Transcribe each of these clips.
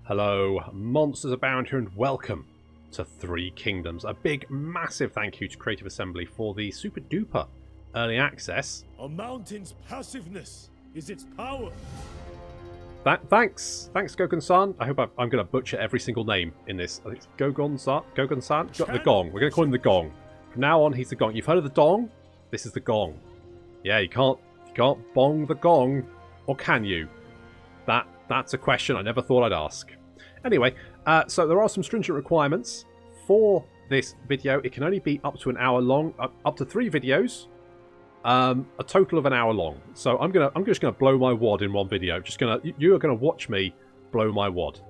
Hello, Monsters Abound here, and welcome to Three Kingdoms. A big, massive thank you to Creative Assembly for the super duper early access. A mountain's passiveness is its power. Thanks, Gongsun Zan. I hope I'm going to butcher every single name in this. I think it's Gongsun Zan. The Gong. We're going to call him the Gong. From now on, he's the Gong. You've heard of the Dong? This is the Gong. Yeah, you can't bong the Gong, or can you? That's a question I never thought I'd ask. Anyway, so there are some stringent requirements for this video. It can only be up to an hour long, up to 3 videos, a total of an hour long. So I'm just gonna blow my wad in one video. You are gonna watch me blow my wad.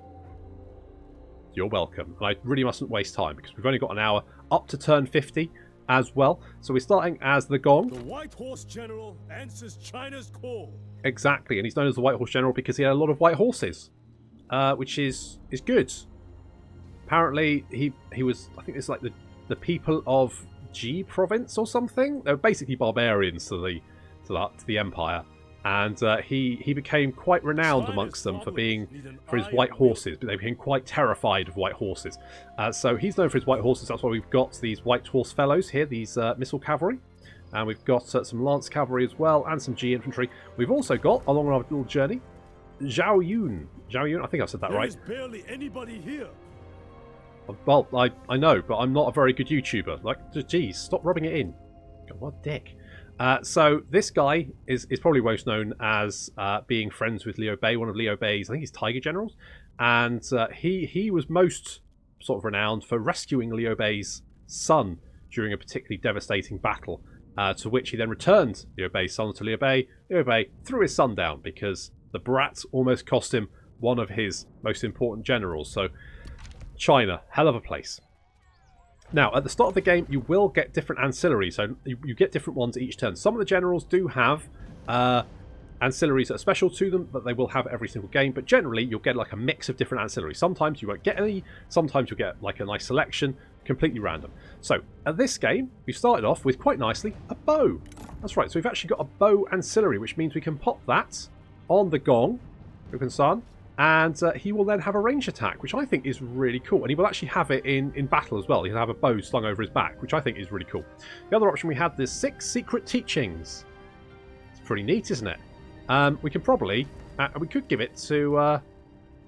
You're welcome. And I really mustn't waste time because we've only got an hour up to turn 50 as well. So we're starting as the Gong. The White Horse General answers China's call. Exactly, and he's known as the White Horse General because he had a lot of white horses, which is good. Apparently, he was, I think it's like the people of G province or something. They were basically barbarians to the empire, and he became quite renowned amongst them for his white horses. But they became quite terrified of white horses. So he's known for his white horses. That's why we've got these white horse fellows here, these missile cavalry. And we've got some Lance Cavalry as well, and some G Infantry. We've also got, along our little journey, Zhou Yun. Zhou Yun, I think I said that right. There's barely anybody here. Well, I know, but I'm not a very good YouTuber. Like, geez, stop rubbing it in. God, what a dick. So this guy is probably most known as being friends with Liu Bei, one of Liu Bei's, I think he's Tiger Generals. And he was most sort of renowned for rescuing Liu Bei's son during a particularly devastating battle. To which he then returned Liu Bei's son to Liu Bei. Liu Bei threw his son down because the brat almost cost him one of his most important generals. So, China, hell of a place. Now, at the start of the game, you will get different ancillaries. So, you get different ones each turn. Some of the generals do have ancillaries that are special to them, that they will have every single game. But generally, you'll get like a mix of different ancillaries. Sometimes you won't get any. Sometimes you'll get like a nice selection. Completely random. So, at this game, we started off with, quite nicely, a bow. That's right, so we've actually got a bow ancillary, which means we can pop that on the Gong, Gongsun Zan, and he will then have a range attack, which I think is really cool. And he will actually have it in battle as well. He'll have a bow slung over his back, which I think is really cool. The other option we had, the 6 secret teachings. It's pretty neat, isn't it? We can probably, we could give it to our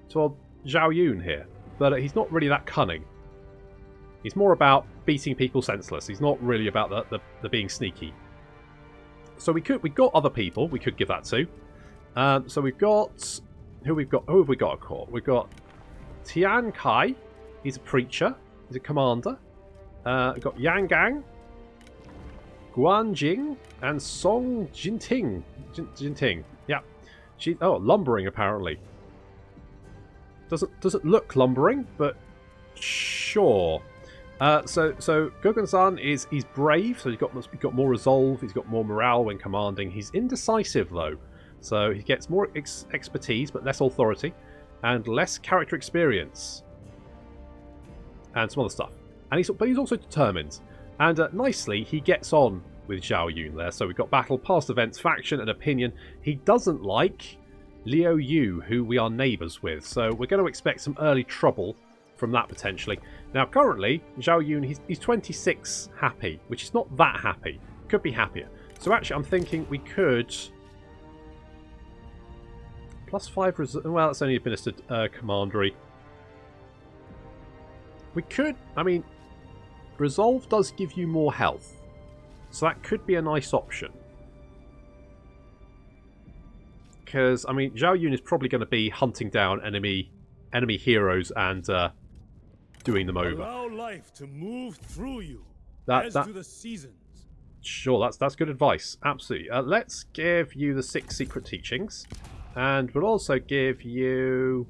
Zhou Yun here, but he's not really that cunning. He's more about beating people senseless. He's not really about the being sneaky. So we've got other people we could give that to. So we've got who have we got at court? We've got Tian Kai. He's a preacher. He's a commander. We've got Yang Gang, Guan Jing, and Song Jinting. Jinting. Yeah. Lumbering apparently. Doesn't look lumbering, but sure. So Gongsun Zan he's brave, so he's got more resolve, he's got more morale when commanding. He's indecisive though, so he gets more expertise but less authority, and less character experience, and some other stuff. And he's also determined, and nicely he gets on with Zhou Yun there. So we've got battle, past events, faction, and opinion. He doesn't like Liu Yu, who we are neighbours with, so we're going to expect some early trouble from that potentially. Now currently Zhou Yun he's 26 happy, which is not that happy. Could be happier. So actually I'm thinking we could +5 well, that's only administered commandery. We could, I mean, resolve does give you more health, so that could be a nice option. Because I mean Zhou Yun is probably going to be hunting down enemy heroes and doing them over. Allow life to move through you, as do the seasons. Sure, that's good advice. Absolutely. Let's give you the 6 secret teachings, and we'll also give you,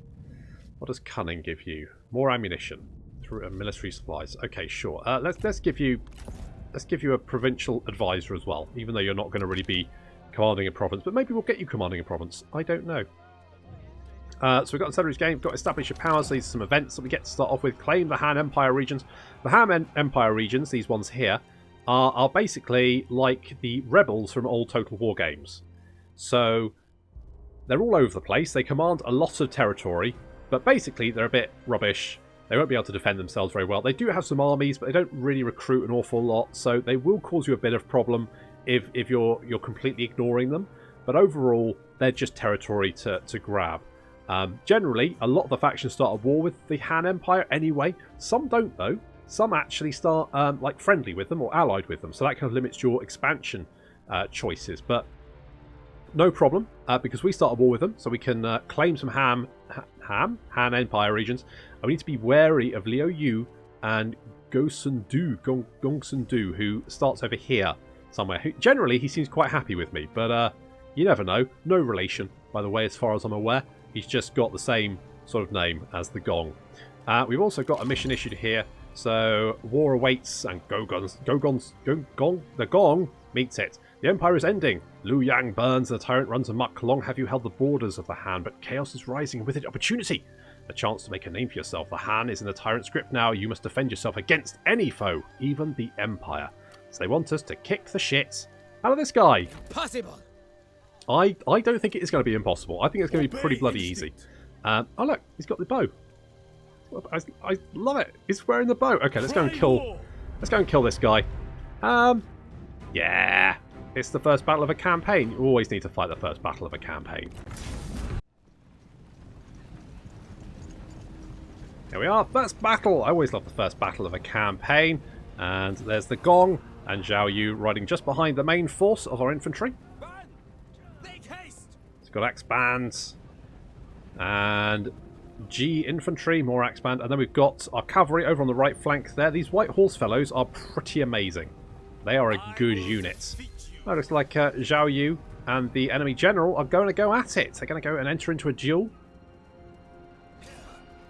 what does cunning give you? More ammunition through military supplies. Okay, sure. Let's give you a provincial advisor as well, even though you're not going to really be commanding a province, but maybe we'll get you commanding a province. I don't know. So we've got Ancillaries game, we've got Establish Your Powers. These are some events that we get to start off with. Claim the Han Empire regions. The Han Empire regions, these ones here, are basically like the rebels from old Total War games. So they're all over the place. They command a lot of territory, But basically, they're a bit rubbish. They won't be able to defend themselves very well. They do have some armies, but they don't really recruit an awful lot, so they will cause you a bit of problem if you're completely ignoring them. But overall, they're just territory to grab. Generally, a lot of the factions start a war with the Han Empire anyway. Some don't, though. Some actually start like friendly with them or allied with them, so that kind of limits your expansion choices. But no problem, because we start a war with them, so we can claim some Han Empire regions. And we need to be wary of Liu Yu and Gongsun Du, who starts over here somewhere. Generally, he seems quite happy with me, but you never know. No relation, by the way, as far as I'm aware. He's just got the same sort of name as the Gong. We've also got a mission issued here, so war awaits, and the Gong meets it. The Empire is ending. Liu Yang burns, the tyrant runs amok. Long have you held the borders of the Han, but chaos is rising, and with it opportunity. A chance to make a name for yourself. The Han is in the tyrant's grip now. You must defend yourself against any foe, even the Empire. So they want us to kick the shit out of this guy. Possible. I don't think it is going to be impossible. I think it's going to be pretty bloody easy. Oh look, he's got the bow. I love it. He's wearing the bow. Okay, let's go and kill. Let's go and kill this guy. Yeah. It's the first battle of a campaign. You always need to fight the first battle of a campaign. Here we are, first battle. I always love the first battle of a campaign. And there's the Gong and Zhou Yu riding just behind the main force of our infantry. It's got axe bands and G infantry, more axe band, and then we've got our cavalry over on the right flank there. These white horse fellows are pretty amazing. They are a good unit. Oh, looks like Zhou Yu and the enemy general are going to go at it. They're going to go and enter into a duel.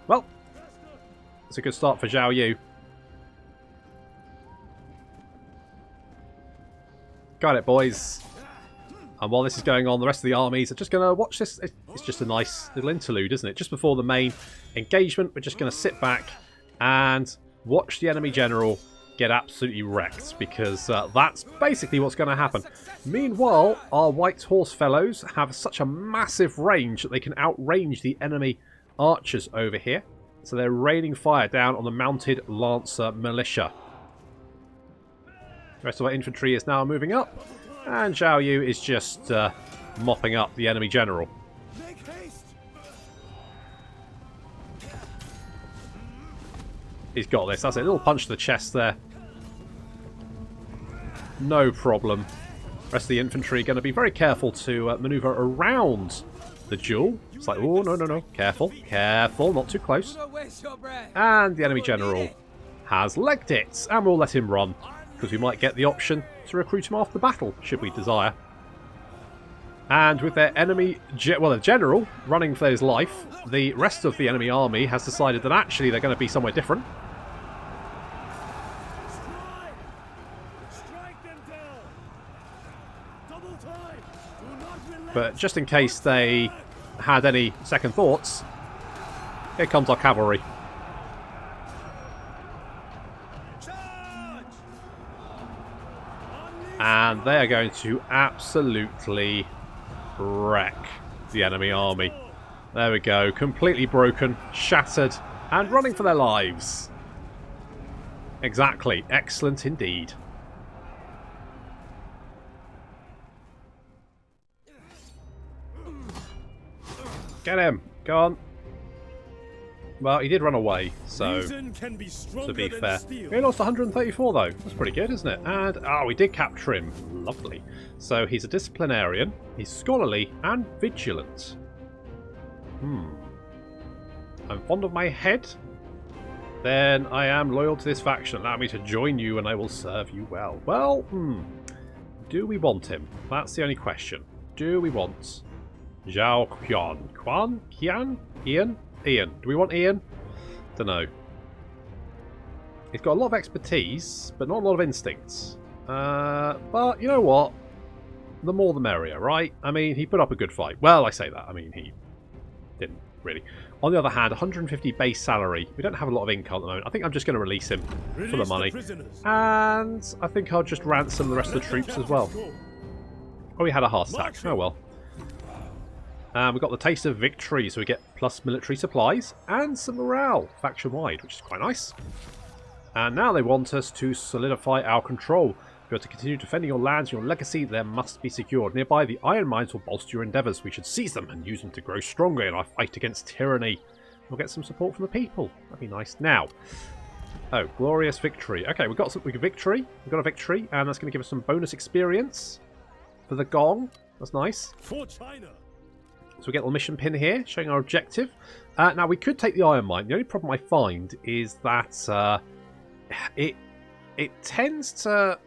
Well, it's a good start for Zhou Yu. Got it, boys. And while this is going on, the rest of the armies are just going to watch this. It's just a nice little interlude, isn't it? Just before the main engagement, we're just going to sit back and watch the enemy general get absolutely wrecked, because that's basically what's going to happen. Meanwhile, our white horse fellows have such a massive range that they can outrange the enemy archers over here. So they're raining fire down on the mounted Lancer militia. The rest of our infantry is now moving up, and Zhou Yu is just mopping up the enemy general. He's got this. That's it. A little punch to the chest there. No problem. The rest of the infantry are going to be very careful to maneuver around the duel. It's like, oh, no. Careful. Careful. Not too close. And the enemy general has legged it. And we'll let him run, because we might get the option to recruit him after the battle, should we desire. And with their enemy, the general running for his life, the rest of the enemy army has decided that actually they're going to be somewhere different. But just in case they had any second thoughts, here comes our cavalry. And they are going to absolutely wreck the enemy army. There we go. Completely broken, shattered, and running for their lives. Exactly. Excellent indeed. Get him. Go on. Well, he did run away, so to be fair. He lost 134 though. That's pretty good, isn't it? And, we did capture him. Lovely. So he's a disciplinarian, he's scholarly, and vigilant. I'm fond of my head. Then I am loyal to this faction. Allow me to join you and I will serve you well. Well, do we want him? That's the only question. Do we want Zhao Ian? Do we want Ian? Dunno. He's got a lot of expertise, but not a lot of instincts. But you know what? The more the merrier, right? I mean, he put up a good fight. Well, I say that. I mean, he didn't really. On the other hand, 150 base salary. We don't have a lot of income at the moment. I think I'm just going to release him for the money. And I think I'll just ransom the rest of the troops as well. Oh, he had a heart attack. Oh well. And we've got the taste of victory, so we get plus military supplies and some morale faction-wide, which is quite nice. And now they want us to solidify our control. If you are to continue defending your lands, your legacy there must be secured. Nearby, the iron mines will bolster your endeavours. We should seize them and use them to grow stronger in our fight against tyranny. We'll get some support from the people. That'd be nice. Now, oh, glorious victory. Okay, we've got a victory, and that's going to give us some bonus experience for the gong. That's nice. For China. So we get a little mission pin here, showing our objective. Now, we could take the iron mine. The only problem I find is that it tends to...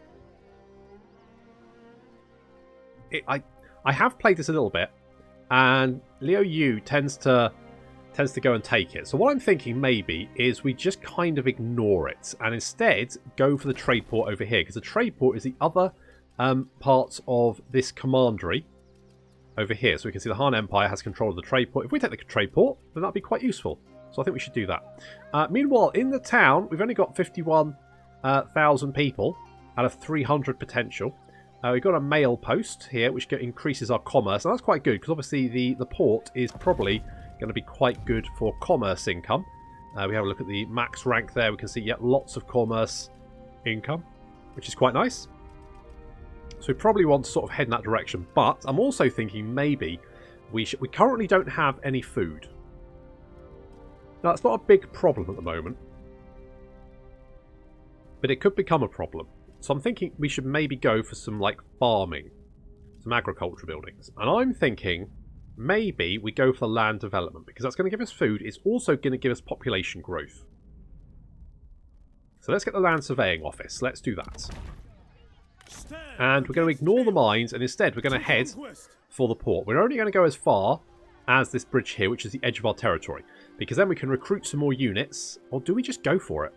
I have played this a little bit, and Liu Yu tends to go and take it. So what I'm thinking maybe is we just kind of ignore it and instead go for the trade port over here, because the trade port is the other part of this commandery over here. So we can see the Han Empire has control of the trade port. If we take the trade port, then that'd be quite useful. So I think we should do that. Meanwhile, in the town, we've only got 51,000 people out of 300 potential. We've got a mail post here, which increases our commerce. And that's quite good, because obviously the port is probably going to be quite good for commerce income. We have a look at the max rank there. We can see, lots of commerce income, which is quite nice. So we probably want to sort of head in that direction. But I'm also thinking maybe we currently don't have any food. Now, that's not a big problem at the moment, but it could become a problem. So I'm thinking we should maybe go for some, like, farming. Some agriculture buildings. And I'm thinking maybe we go for land development, because that's going to give us food. It's also going to give us population growth. So let's get the land surveying office. Let's do that. And we're going to ignore the mines, and instead we're going to head for the port. We're only going to go as far as this bridge here, which is the edge of our territory, because then we can recruit some more units. Or do we just go for it?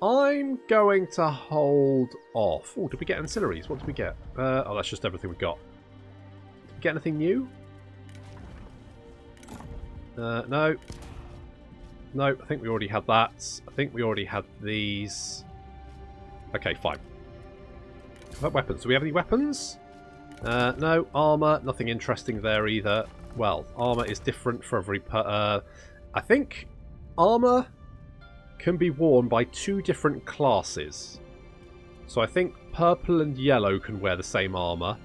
I'm going to hold off. Oh, did we get ancillaries? What did we get? Oh, that's just everything we got. Did we get anything new? No. No, I think we already had that. I think we already had these. Okay, fine. What about weapons? Do we have any weapons? No. Armour, nothing interesting there either. Well, armour is different for every... I think armour can be worn by two different classes. So I think purple and yellow can wear the same armour.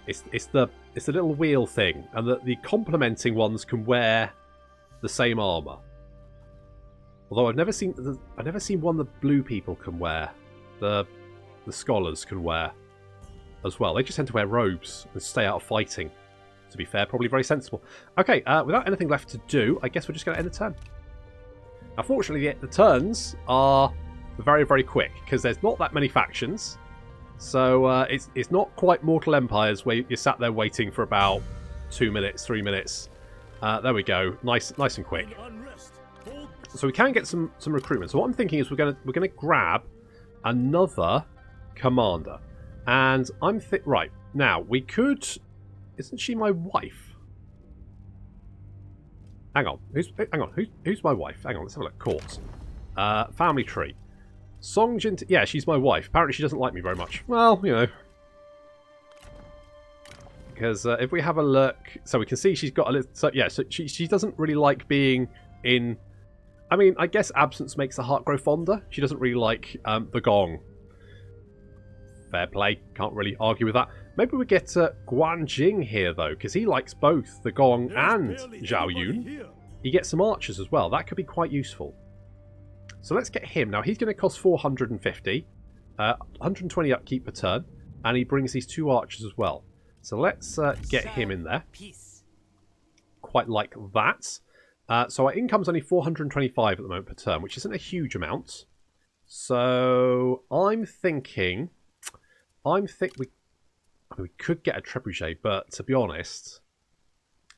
It's the little wheel thing, and the complementing ones can wear the same armour. Although I've never seen one that blue people can wear. The scholars can wear as well. They just tend to wear robes and stay out of fighting. To be fair, probably very sensible. Okay, without anything left to do, I guess we're just going to end the turn. Unfortunately, the turns are very, very quick, because there's not that many factions. So it's not quite Mortal Empires, where you sat there waiting for about 2 minutes, 3 minutes. There we go, nice and quick. So we can get some recruitment. So what I'm thinking is we're gonna grab another commander, and right now we could. Isn't she my wife? Hang on. Who's my wife? Hang on, let's have a look. Court. Family tree. Songjin... Yeah, she's my wife. Apparently she doesn't like me very much. Well, you know. Because if we have a look... So we can see she's got a little... So, yeah, so she doesn't really like being in... I mean, I guess absence makes the heart grow fonder. She doesn't really like the gong. Fair play. Can't really argue with that. Maybe we get Guanjing here, though, because he likes both the gong and Zhou Yun. He gets some archers as well. That could be quite useful. So let's get him. Now, he's going to cost 450. 120 upkeep per turn. And he brings these 2 archers as well. So let's get him in there. Quite like that. So our income's only 425 at the moment per turn, which isn't a huge amount. So I'm thinking... we could get a trebuchet, but to be honest,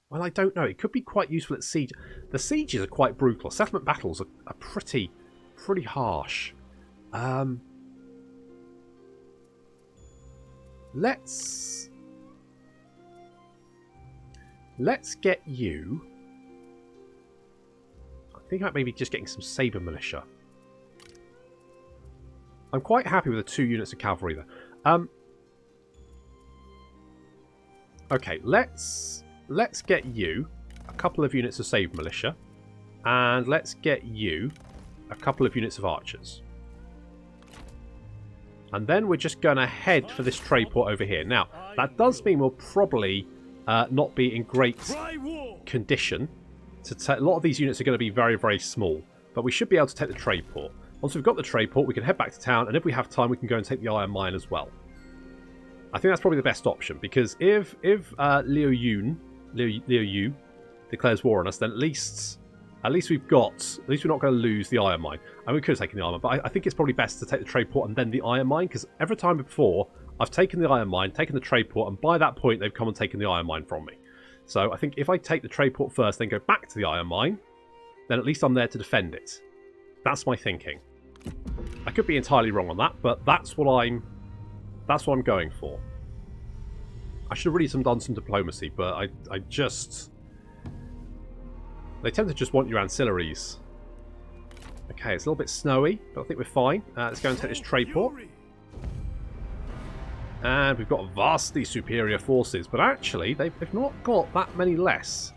well, I don't know. It could be quite useful at siege. The sieges are quite brutal. Settlement battles are pretty harsh. Let's get you. I think about maybe just getting some saber militia. I'm quite happy with the 2 units of cavalry there. Okay, let's get you a couple of units of Save Militia, and let's get you a couple of units of archers. And then we're just going to head for this trade port over here. Now, that does mean we'll probably not be in great condition. A lot of these units are going to be very, very small, but we should be able to take the trade port. Once we've got the trade port, we can head back to town, and if we have time, we can go and take the iron mine as well. I think that's probably the best option, because if Liu Yu declares war on us, then at least we're not going to lose the iron mine. And we could have taken the iron mine, but I think it's probably best to take the trade port and then the iron mine, because every time before I've taken the iron mine, taken the trade port, and by that point they've come and taken the iron mine from me. So I think if I take the trade port first, then go back to the iron mine, then at least I'm there to defend it. That's my thinking. I could be entirely wrong on that, but that's what I'm going for. I should have really done some diplomacy, but I just... They tend to just want your ancillaries. Okay, it's a little bit snowy, but I think we're fine. Let's go and take this trade port. And we've got vastly superior forces, but actually they've not got that many less.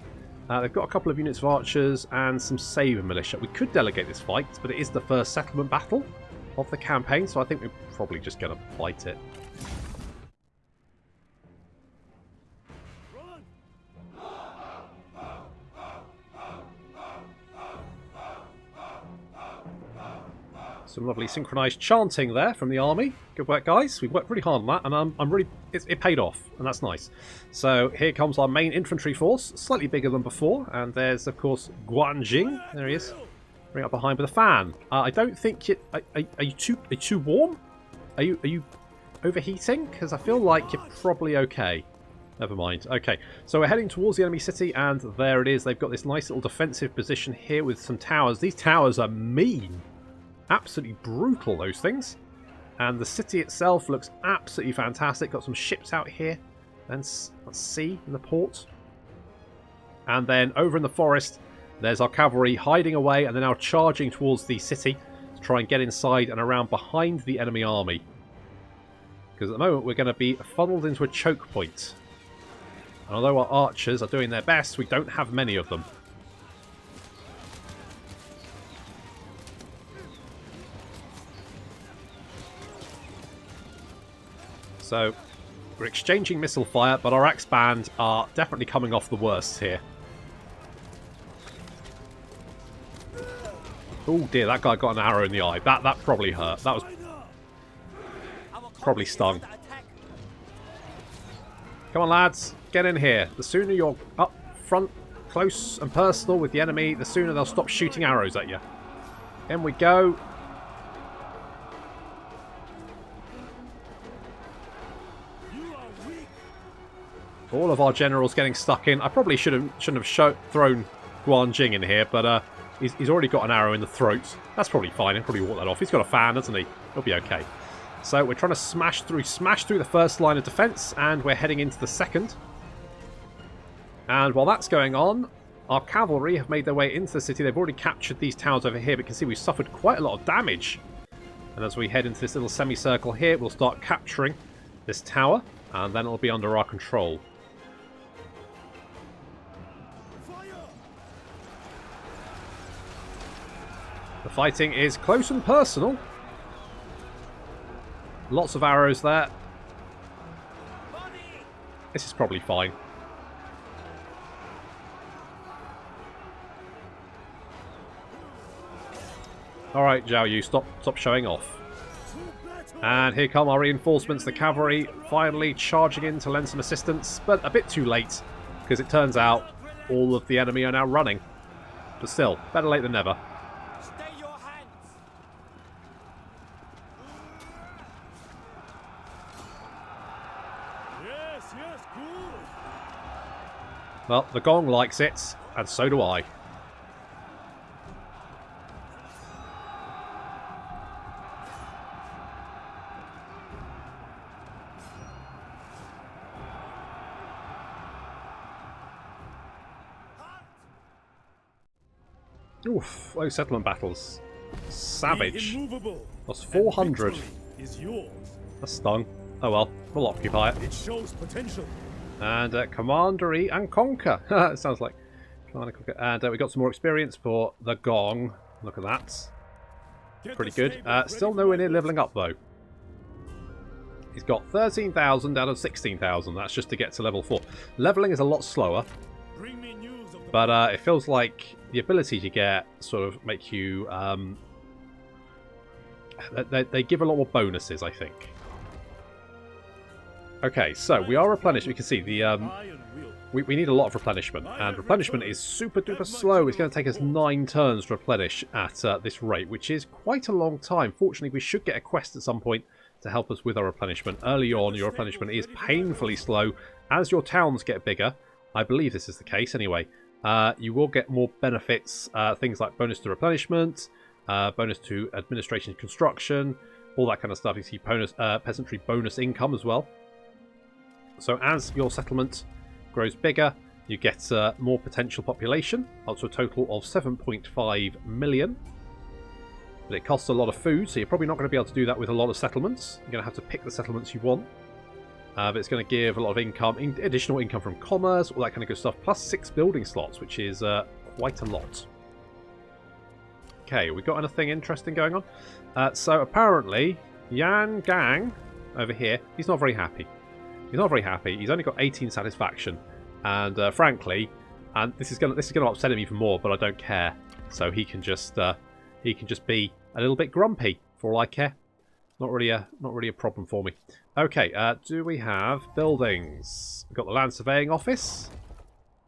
They've got a couple of units of archers and some Saber militia. We could delegate this fight, but it is the first settlement battle of the campaign, so I think we're probably just going to fight it. Some lovely synchronised chanting there from the army. Good work, guys. We've worked really hard on that, and I'm really it paid off, and that's nice. So here comes our main infantry force, slightly bigger than before, and there's of course Guanjing. There he is, right up behind with a fan. I don't think you are you too warm? Are you overheating? Because I feel like you're probably okay. Never mind. Okay, so we're heading towards the enemy city, and there it is. They've got this nice little defensive position here with some towers. These towers are mean. Absolutely brutal, those things. And the city itself looks absolutely fantastic. Got some ships out here. And let's see, in the port. And then over in the forest, there's our cavalry hiding away, and they're now charging towards the city to try and get inside and around behind the enemy army. Because at the moment we're going to be funneled into a choke point. And although our archers are doing their best, we don't have many of them. So, we're exchanging missile fire, but our axe band are definitely coming off the worst here. Oh dear, that guy got an arrow in the eye. That probably hurt. That was probably stung. Come on, lads. Get in here. The sooner you're up front, close and personal with the enemy, the sooner they'll stop shooting arrows at you. In we go. All of our generals getting stuck in. I probably shouldn't have thrown Guanjing in here, but he's already got an arrow in the throat. That's probably fine. He'll probably walk that off. He's got a fan, hasn't he? He'll be okay. So we're trying to smash through the first line of defence, and we're heading into the second. And while that's going on, our cavalry have made their way into the city. They've already captured these towers over here, but you can see we've suffered quite a lot of damage. And as we head into this little semicircle here, we'll start capturing this tower, and then it'll be under our control. The fighting is close and personal. Lots of arrows there. This is probably fine. Alright, Zhou Yu, stop showing off. And here come our reinforcements, the cavalry, finally charging in to lend some assistance, but a bit too late, because it turns out all of the enemy are now running. But still, better late than never. Well, the gong likes it, and so do I. Oof, those settlement battles. Savage. Lost 400. That stung. Oh well, we'll occupy it. It shows potential. And Commander E and Conquer. It sounds like Commander Conquer. And we got some more experience for the Gong. Look at that. Pretty good. Still nowhere near leveling up though. He's got 13,000 out of 16,000. That's just to get to level 4. Leveling is a lot slower. Bring me news of the But it feels like the ability to get sort of make you... They give a lot more bonuses, I think. Okay, so we are replenished. We can see the Iron Will. we need a lot of replenishment, and replenishment is super duper slow. It's going to take us 9 turns to replenish at this rate, which is quite a long time. Fortunately, we should get a quest at some point to help us with our replenishment. Early on, your replenishment is painfully slow. As your towns get bigger, I believe this is the case anyway, you will get more benefits, things like bonus to replenishment, bonus to administration and construction, all that kind of stuff. You see bonus, peasantry bonus income as well. So as your settlement grows bigger, you get more potential population, up to a total of 7.5 million. But it costs a lot of food, so you're probably not going to be able to do that with a lot of settlements. You're going to have to pick the settlements you want. But it's going to give a lot of income, additional income from commerce, all that kind of good stuff, plus 6 building slots, which is quite a lot. Okay, we got anything interesting going on? So apparently, Yan Gang over here, he's not very happy. He's not very happy. He's only got 18 satisfaction, and frankly, and this is going to upset him even more. But I don't care. So he can just be a little bit grumpy for all I care. Not really a problem for me. Okay, do we have buildings? We've got the land surveying office.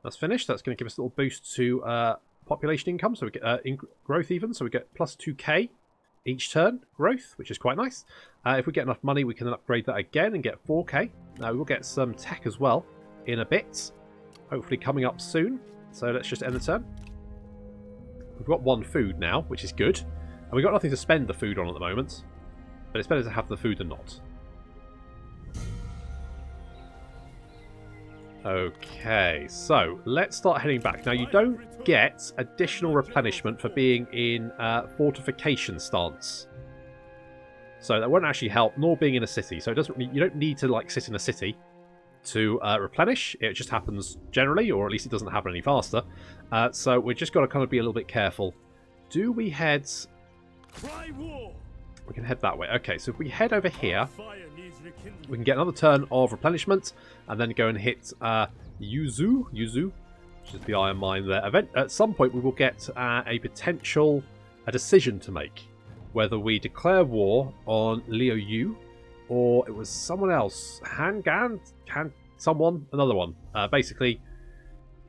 That's finished. That's going to give us a little boost to population income. So we get growth even. So we get plus 2k each turn growth, which is quite nice. If we get enough money, we can upgrade that again and get 4k. We will get some tech as well in a bit, hopefully coming up soon. So let's just end the turn. We've got 1 food now, which is good, and we've got nothing to spend the food on at the moment, but it's better to have the food than not. Okay, so let's start heading back. Now, you don't get additional replenishment for being in fortification stance. So that won't actually help, nor being in a city. So it doesn't. You don't need to like sit in a city to replenish. It just happens generally, or at least it doesn't happen any faster. So we've just got to kind of be a little bit careful. Do we head... Cry war. We can head that way. Okay, so if we head over here, we can get another turn of replenishment, and then go and hit Yuzu, which is the iron mine there. At some point, we will get a decision to make, whether we declare war on Liu Yu, or it was someone else, another one. Basically,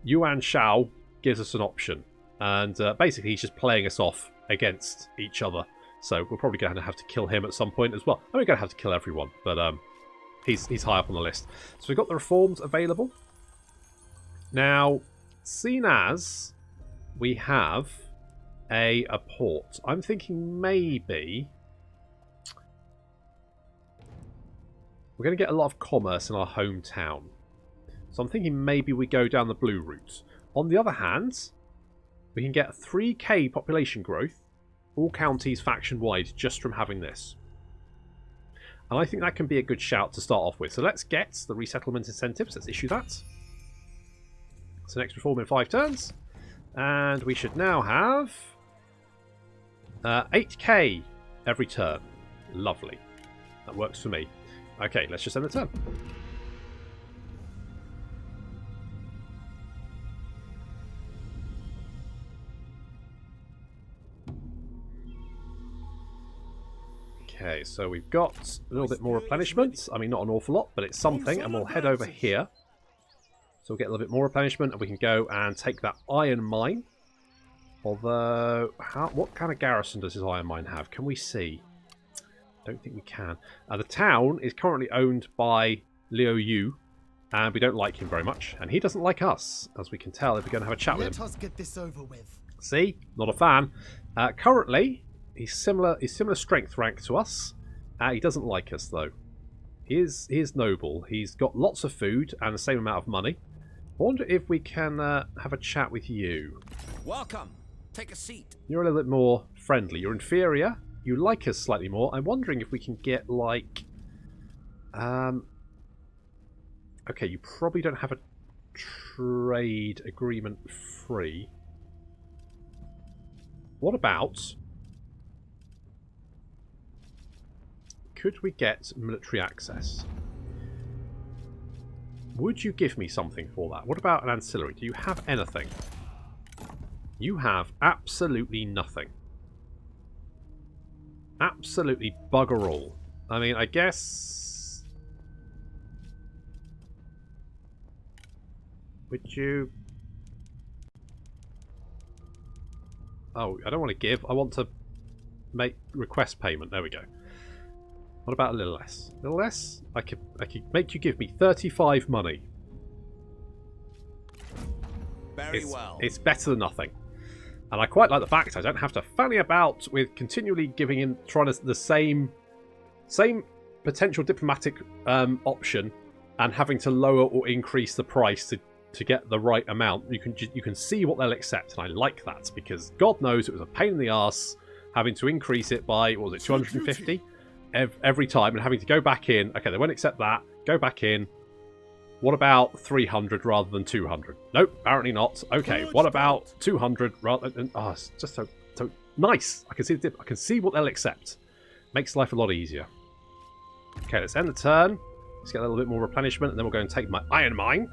Yuan Shao gives us an option, and basically he's just playing us off against each other. So we're probably going to have to kill him at some point as well. And we're going to have to kill everyone, but he's high up on the list. So we've got the reforms available. Now, seen as we have a port, I'm thinking maybe we're going to get a lot of commerce in our hometown. So I'm thinking maybe we go down the blue route. On the other hand, we can get 3k population growth, all counties faction-wide, just from having this. And I think that can be a good shout to start off with. So let's get the resettlement incentives. Let's issue that. So next reform in 5 turns. And we should now have 8k every turn. Lovely. That works for me. Okay, let's just end the turn. Okay, so we've got a little bit more replenishment. I mean, not an awful lot, but it's something. And we'll head over here. So we'll get a little bit more replenishment, and we can go and take that iron mine. Although, what kind of garrison does this iron mine have? Can we see? Don't think we can. The town is currently owned by Liu Yu, and we don't like him very much. And he doesn't like us, as we can tell if we're going to have a chat with him. Let us get this over with. See? Not a fan. Currently, he's similar strength rank to us. He doesn't like us, though. He is noble. He's got lots of food and the same amount of money. I wonder if we can have a chat with you. Welcome. Take a seat. You're a little bit more friendly. You're inferior. You like us slightly more. I'm wondering if we can get, like, Okay, you probably don't have a trade agreement free. What about... Could we get military access? Would you give me something for that? What about an ancillary? Do you have anything? You have absolutely nothing. Absolutely bugger all. I mean, I guess... Would you... Oh, I don't want to give. I want to make request payment. There we go. What about a little less? A little less? I could make you give me 35 money. Very well. It's better than nothing. And I quite like the fact I don't have to fanny about with continually giving in, trying to the same potential diplomatic option and having to lower or increase the price to get the right amount. You can see what they'll accept, and I like that because God knows it was a pain in the arse having to increase it by, what was it, 250 every time, and having to go back in. Okay, they won't accept that. Go back in. What about 300 rather than 200? Nope, apparently not. Okay, what about 200 rather than... Oh, it's just so nice. I can see what they'll accept. Makes life a lot easier. Okay, let's end the turn. Let's get a little bit more replenishment, and then we'll go and take my iron mine.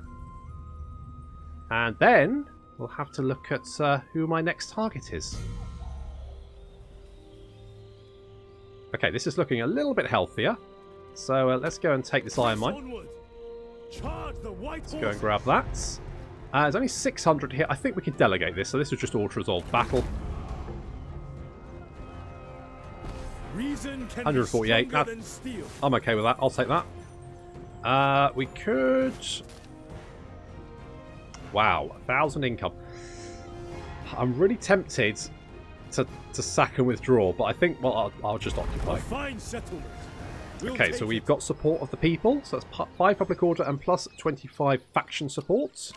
And then we'll have to look at who my next target is. Okay, this is looking a little bit healthier. So let's go and take this iron mine. Let's go and grab that. There's only 600 here. I think we can delegate this. So this is just auto-resolved battle. 148. I'm okay with that. I'll take that. We could... Wow, 1,000 income. I'm really tempted to sack and withdraw, but I think, well, I'll just occupy. Okay, so we've got support of the people, so that's 5 public order and plus 25 faction supports.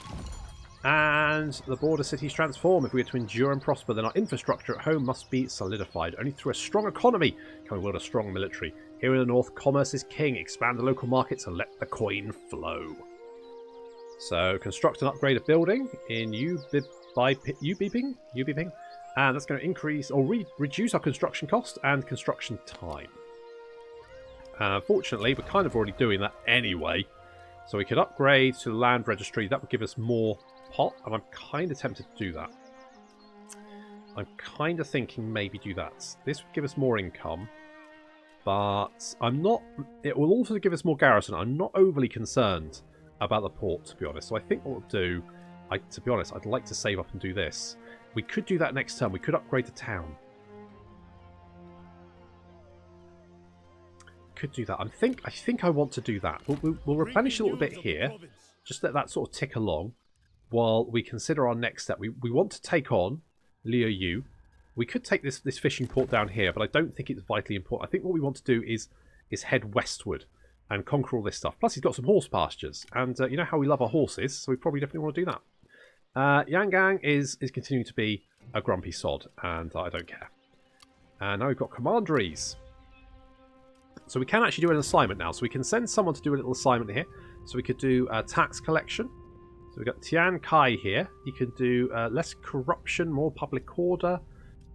And the border cities transform. If we are to endure and prosper, then our infrastructure at home must be solidified. Only through a strong economy can we wield a strong military. Here in the north, commerce is king. Expand the local markets and let the coin flow. So, construct and upgrade a building in Ubiping. And that's going to increase or reduce our construction cost and construction time. Fortunately, we're kind of already doing that anyway. So we could upgrade to the land registry. That would give us more pot, and I'm kind of tempted to do that. I'm kind of thinking maybe do that. This would give us more income, but I'm not... It will also give us more garrison. I'm not overly concerned about the port, to be honest. So I think what we'll do... to be honest, I'd like to save up and do this. We could do that next turn. We could upgrade the town. Could do that. I think I want to do that. We'll replenish a little bit here. Just let that sort of tick along while we consider our next step. We want to take on Liu Yu. We could take this fishing port down here, but I don't think it's vitally important. I think what we want to do is head westward and conquer all this stuff. Plus, he's got some horse pastures, and you know how we love our horses, so we probably definitely want to do that. Yangang is continuing to be a grumpy sod, and I don't care. And now we've got commanderies. So we can actually do an assignment now. So we can send someone to do a little assignment here. So we could do tax collection. So we've got Tian Kai here. He can do less corruption, more public order,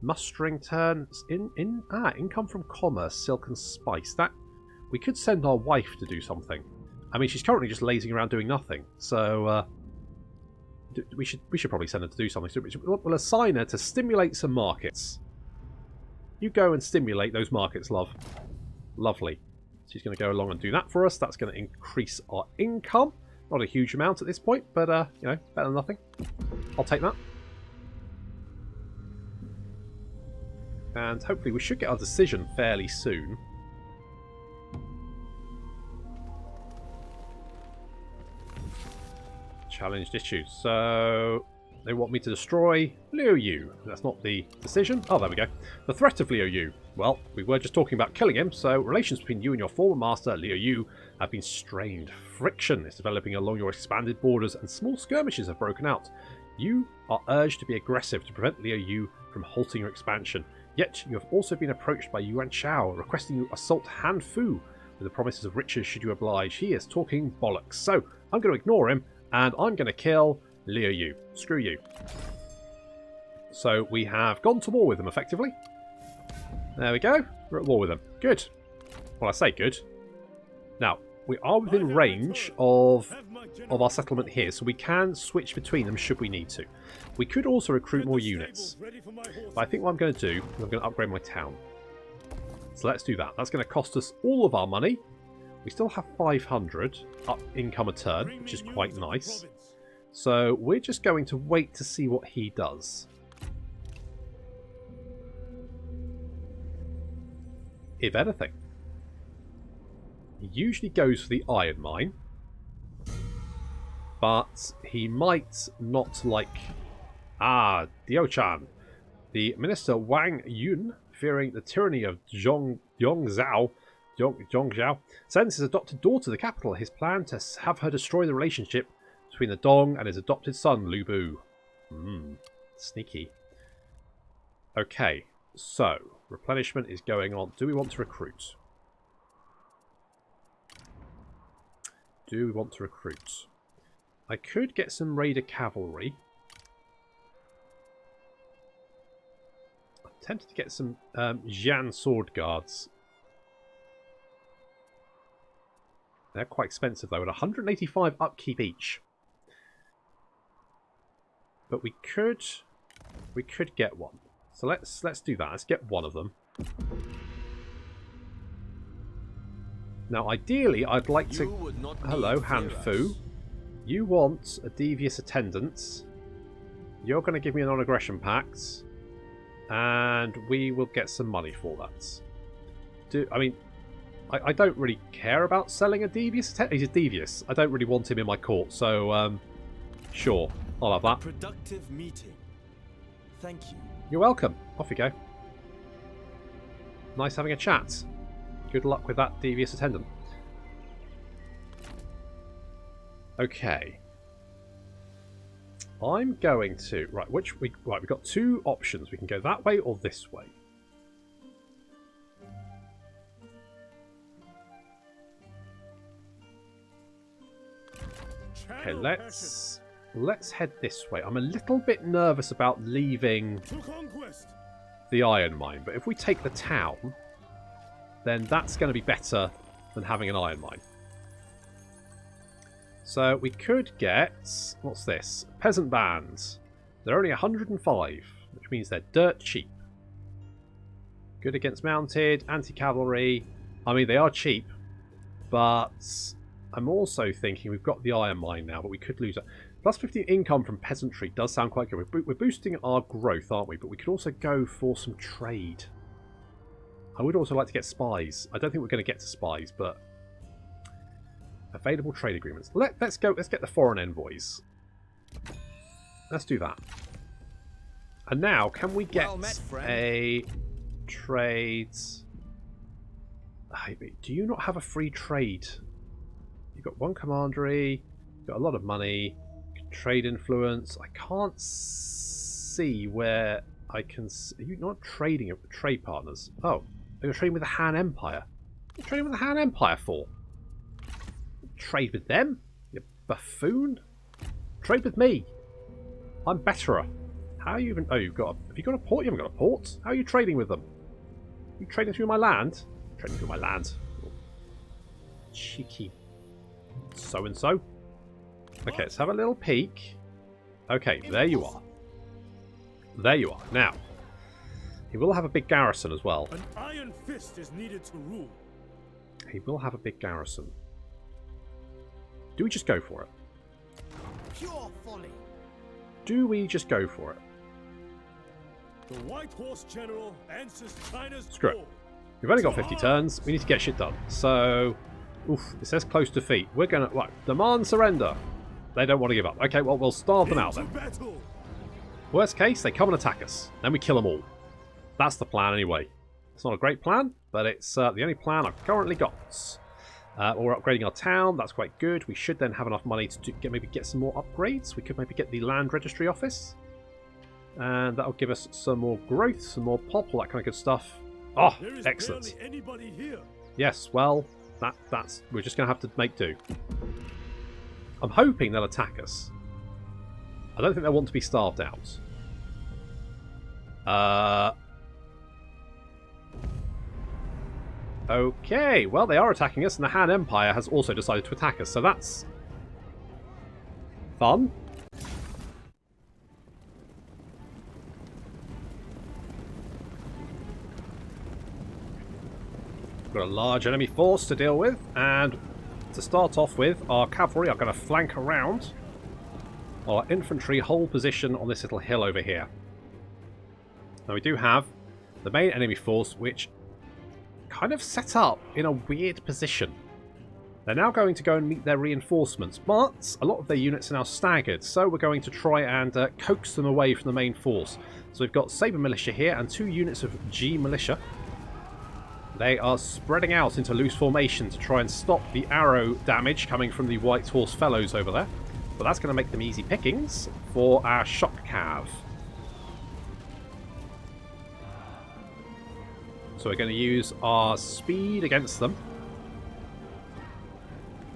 mustering turns, income from commerce, silk and spice. That we could send our wife to do something. I mean, she's currently just lazing around doing nothing. So we should probably send her to do something. So we'll assign her to stimulate some markets. You go and stimulate those markets, love. Lovely. She's going to go along and do that for us. That's going to increase our income. Not a huge amount at this point, but, you know, better than nothing. I'll take that. And hopefully we should get our decision fairly soon. Challenged issues. So... They want me to destroy Liu Yu. That's not the decision. Oh, there we go. The threat of Liu Yu. Well, we were just talking about killing him, so relations between you and your former master, Liu Yu, have been strained. Friction is developing along your expanded borders, and small skirmishes have broken out. You are urged to be aggressive to prevent Liu Yu from halting your expansion. Yet, you have also been approached by Yuan Shao, requesting you assault Han Fu with the promises of riches should you oblige. He is talking bollocks. So I'm going to ignore him, and I'm going to kill Liu Yu. Screw you. So we have gone to war with them, effectively. There we go. We're at war with them. Good. Well, I say good. Now, we are within range of our settlement here, so we can switch between them should we need to. We could also recruit more units. But I think what I'm going to do is I'm going to upgrade my town. So let's do that. That's going to cost us all of our money. We still have 500 up income a turn, which is quite nice. So we're just going to wait to see what he does. If anything. He usually goes for the iron mine. But he might not like... Ah, Dio-chan. The minister Wang Yun, fearing the tyranny of Zhao, sends his adopted daughter to the capital. His plan to have her destroy the relationship between the Dong and his adopted son, Lu Bu. Sneaky. Okay, so replenishment is going on. Do we want to recruit? Do we want to recruit? I could get some raider cavalry. I'm tempted to get some Jian sword guards. They're quite expensive though, at 185 upkeep each. But we could get one. So let's do that. Let's get one of them. Now, ideally, I'd like to... Hello, Han Fu. You want a devious attendance. You're going to give me a non-aggression pact. And we will get some money for that. I don't really care about selling a devious attendance. He's a devious. I don't really want him in my court. So, sure. I'll have that. Productive meeting. Thank you. You're welcome. Off you go. Nice having a chat. Good luck with that devious attendant. Okay. I'm going to... Right, we've got two options. We can go that way or this way. Okay, let's head this way. I'm a little bit nervous about leaving the iron mine, but if we take the town, then that's going to be better than having an iron mine. So we could get... What's this? Peasant bands. They're only 105, which means they're dirt cheap. Good against mounted, anti-cavalry. I mean, they are cheap, but I'm also thinking we've got the iron mine now, but we could lose it. Plus 15 income from peasantry does sound quite good. We're boosting our growth, aren't we? But we could also go for some trade. I would also like to get spies. I don't think we're going to get to spies, but available trade agreements. Let's go. Let's get the foreign envoys. Let's do that. And now, can we get a trade? Do you not have a free trade? You've got one commandery. You've got a lot of money. Trade influence. I can't see where I can. Are you not trading with trade partners? Oh. You're trading with the Han Empire. What are you trading with the Han Empire for? Trade with them? You buffoon. Trade with me. I'm betterer. How are you even... Oh, have you got a port? You haven't got a port. How are you trading with them? Are you trading through my land? Trading through my land. Oh. Cheeky. So-and-so. Okay, let's have a little peek. Okay, there you are. There you are. Now... He will have a big garrison as well. An iron fist is needed to rule. He will have a big garrison. Do we just go for it? Pure folly. Do we just go for it? The White Horse General answers China's Screw it. We've only got 50 turns. We need to get shit done. So, oof, it says close defeat. We're going to... Right, demand surrender. They don't want to give up. Okay, well, we'll starve them out then. Worst case, they come and attack us. Then we kill them all. That's the plan anyway. It's not a great plan, but it's the only plan I've currently got. We're upgrading our town. That's quite good. We should then have enough money to maybe get some more upgrades. We could maybe get the land registry office. And that'll give us some more growth, some more pop, all that kind of good stuff. Oh, excellent. Anybody here. Yes, well, we're just going to have to make do. I'm hoping they'll attack us. I don't think they'll want to be starved out. Okay, well, they are attacking us, and the Han Empire has also decided to attack us, so that's fun. Got a large enemy force to deal with, and to start off with, our cavalry are going to flank around. Our infantry hold position on this little hill over here. Now we do have the main enemy force, which kind of set up in a weird position. They're now going to go and meet their reinforcements, but a lot of their units are now staggered, so we're going to try and coax them away from the main force. So we've got Sabre Militia here and 2 units of G Militia. They are spreading out into loose formation to try and stop the arrow damage coming from the White Horse Fellows over there. But that's going to make them easy pickings for our shock cav. So we're going to use our speed against them.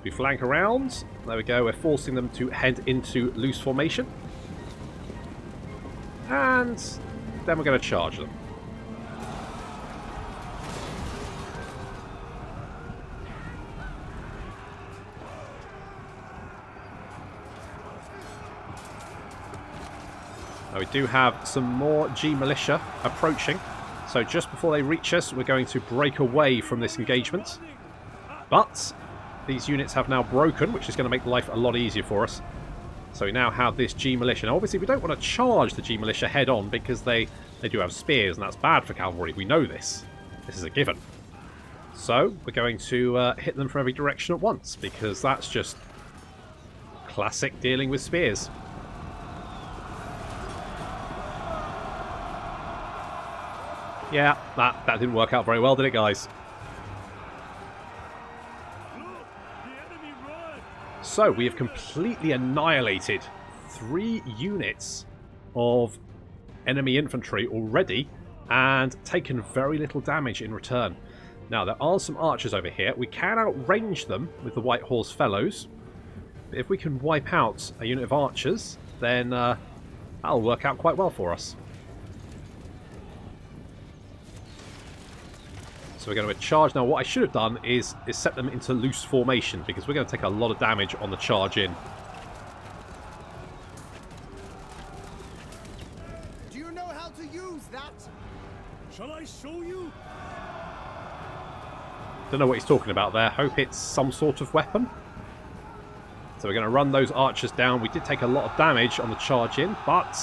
We flank around. There we go. We're forcing them to head into loose formation. And then we're going to charge them. Now we do have some more G Militia approaching. So just before they reach us, we're going to break away from this engagement. But these units have now broken, which is going to make life a lot easier for us. So we now have this G Militia. Now obviously we don't want to charge the G Militia head on because they do have spears, and that's bad for cavalry. We know this. This is a given. So we're going to hit them from every direction at once, because that's just classic dealing with spears. Yeah, that didn't work out very well, did it, guys? So, we have completely annihilated 3 units of enemy infantry already and taken very little damage in return. Now, there are some archers over here. We can outrange them with the White Horse Fellows. But if we can wipe out a unit of archers, then that'll work out quite well for us. So we're going to charge. Now what I should have done is set them into loose formation, because we're going to take a lot of damage on the charge in. Do you know how to use that? Shall I show you? Don't know what he's talking about there. Hope it's some sort of weapon. So we're going to run those archers down. We did take a lot of damage on the charge in, but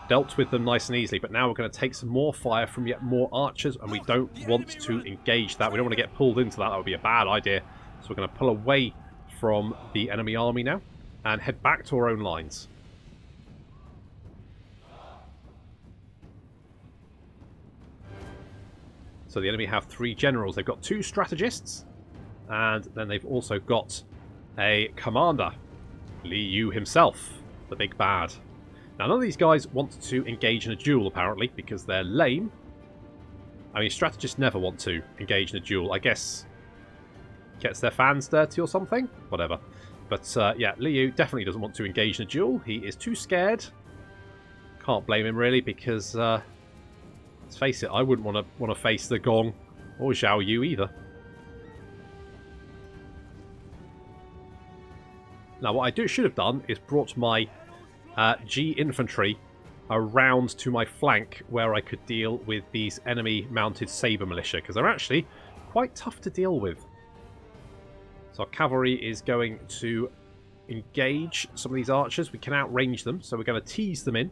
dealt with them nice and easily. But now we're going to take some more fire from yet more archers, and we don't want to engage that. We don't want to get pulled into that. That would be a bad idea. So we're going to pull away from the enemy army now and head back to our own lines. So the enemy have 3 generals. They've got 2 strategists, and then they've also got a commander, Liu Yu himself, the big bad. Now, none of these guys want to engage in a duel, apparently, because they're lame. I mean, strategists never want to engage in a duel. I guess gets their fans dirty or something? Whatever. But, yeah, Liu Yu definitely doesn't want to engage in a duel. He is too scared. Can't blame him, really, because, let's face it, I wouldn't want to face the Gong or Zhou Yu either. Now, what I should have done is brought my G infantry around to my flank, where I could deal with these enemy mounted saber militia, because they're actually quite tough to deal with. So our cavalry is going to engage some of these archers. We can outrange them, so we're going to tease them in.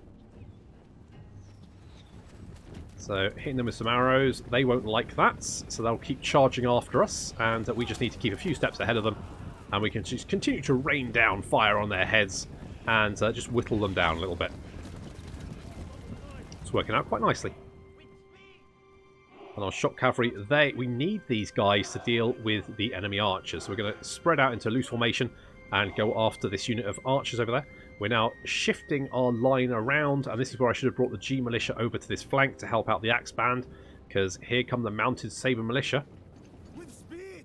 So hitting them with some arrows, they won't like that, so they'll keep charging after us, and we just need to keep a few steps ahead of them, and we can just continue to rain down fire on their heads and just whittle them down a little bit. It's working out quite nicely. And our shock cavalry, we need these guys to deal with the enemy archers. So we're going to spread out into loose formation and go after this unit of archers over there. We're now shifting our line around, and this is where I should have brought the G militia over to this flank to help out the axe band, because here come the mounted saber militia. With speed.